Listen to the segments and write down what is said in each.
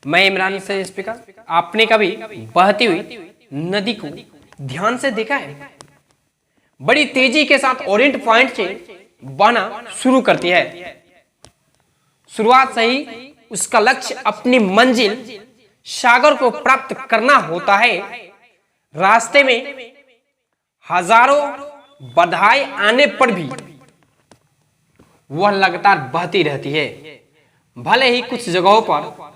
मैं इमरान से स्पीकर। आपने कभी बहती हुई नदी को ध्यान से देखा है? बड़ी तेजी के साथ ओरिएंट पॉइंट से बहना शुरू करती है। शुरुआत से ही उसका लक्ष्य अपनी मंजिल सागर को प्राप्त करना होता है। रास्ते में हजारों बाधाएं आने पर भी वह लगातार बहती रहती है। भले ही कुछ जगहों पर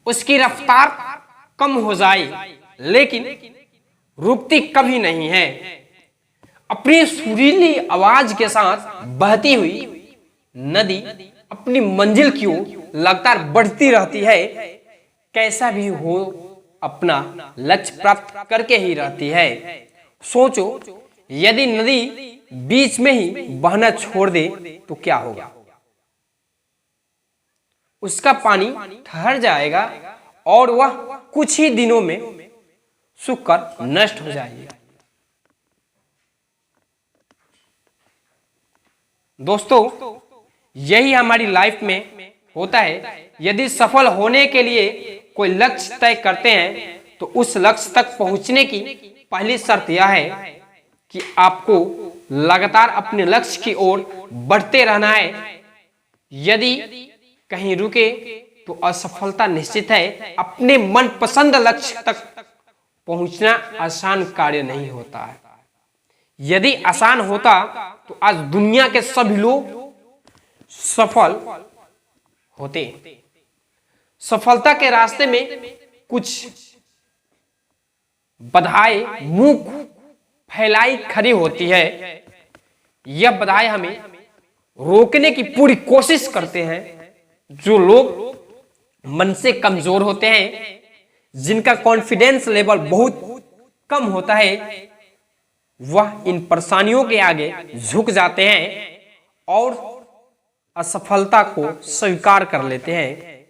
उसकी रफ्तार कम हो जाए, लेकिन रुकती कभी नहीं है। अपनी सुरीली आवाज के साथ बहती हुई नदी अपनी मंजिल की ओर लगातार बढ़ती रहती है। कैसा भी हो, अपना लक्ष्य प्राप्त करके ही रहती है। सोचो, यदि नदी बीच में ही बहना छोड़ दे तो क्या होगा? उसका पानी ठहर जाएगा और वह कुछ ही दिनों में सूख कर नष्ट हो जाएगी। दोस्तों, यही हमारी लाइफ में होता है। यदि सफल होने के लिए कोई लक्ष्य तय करते हैं तो उस लक्ष्य तक पहुंचने की पहली शर्त यह है कि आपको लगातार अपने लक्ष्य की ओर बढ़ते रहना है। यदि कहीं रुके तो असफलता निश्चित है। अपने मनपसंद लक्ष्य तक पहुंचना आसान कार्य नहीं होता है। यदि आसान होता तो आज दुनिया के सभी लोग सफल होते। सफलता के रास्ते में कुछ बाधाएं मुंह फैलाई खड़ी होती है। यह बाधाएं हमें रोकने की पूरी कोशिश करते हैं। जो लोग मन से कमजोर होते हैं, जिनका कॉन्फिडेंस लेवल बहुत कम होता है, वह इन परेशानियों के आगे झुक जाते हैं और असफलता को स्वीकार कर लेते हैं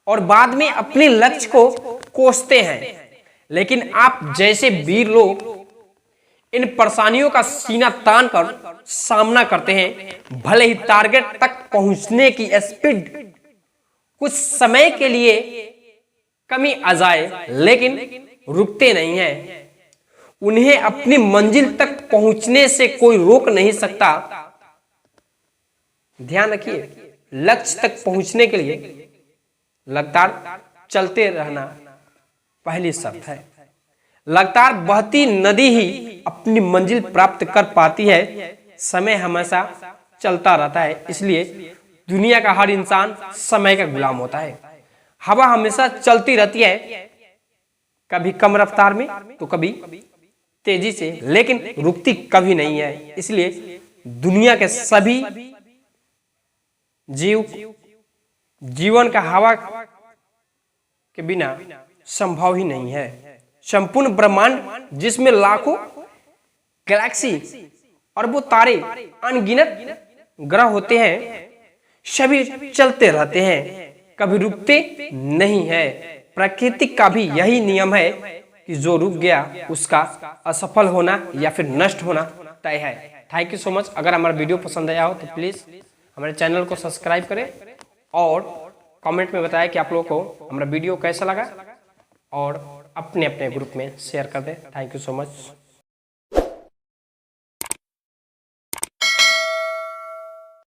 और बाद में अपने लक्ष्य को कोसते हैं। लेकिन आप जैसे वीर लोग इन परेशानियों का सीना तान कर सामना करते हैं। भले ही टारगेट तक पहुंचने की स्पीड कुछ समय के लिए कमी आ जाए, लेकिन रुकते नहीं हैं। उन्हें अपनी मंजिल तक पहुंचने से कोई रोक नहीं सकता। ध्यान रखिए, लक्ष्य तक पहुंचने के लिए लगातार चलते रहना पहली शर्त है। लगातार बहती नदी ही अपनी मंजिल प्राप्त कर पाती है। समय हमेशा चलता रहता है, इसलिए दुनिया का हर इंसान समय का गुलाम होता है। हवा हमेशा चलती रहती है, कभी कम रफ्तार में तो कभी तेजी से, लेकिन रुकती कभी नहीं है। इसलिए दुनिया के सभी जीवन का हवा के बिना संभव ही नहीं है। संपूर्ण ब्रह्मांड, जिसमें लाखों गैलेक्सी, अरबों तारे, अनगिनत ग्रह होते हैं, सभी चलते रहते हैं, कभी रुकते नहीं है। प्रकृति का भी यही नियम है कि जो रुक गया उसका असफल होना या फिर नष्ट होना तय है। Thank you so much. अगर हमारा वीडियो पसंद आया हो तो प्लीज हमारे चैनल को सब्सक्राइब करें और कमेंट में बताएं कि आप लोगों को हमारा वीडियो कैसा लगा और अपने अपने ग्रुप में शेयर कर दें। Thank you so much.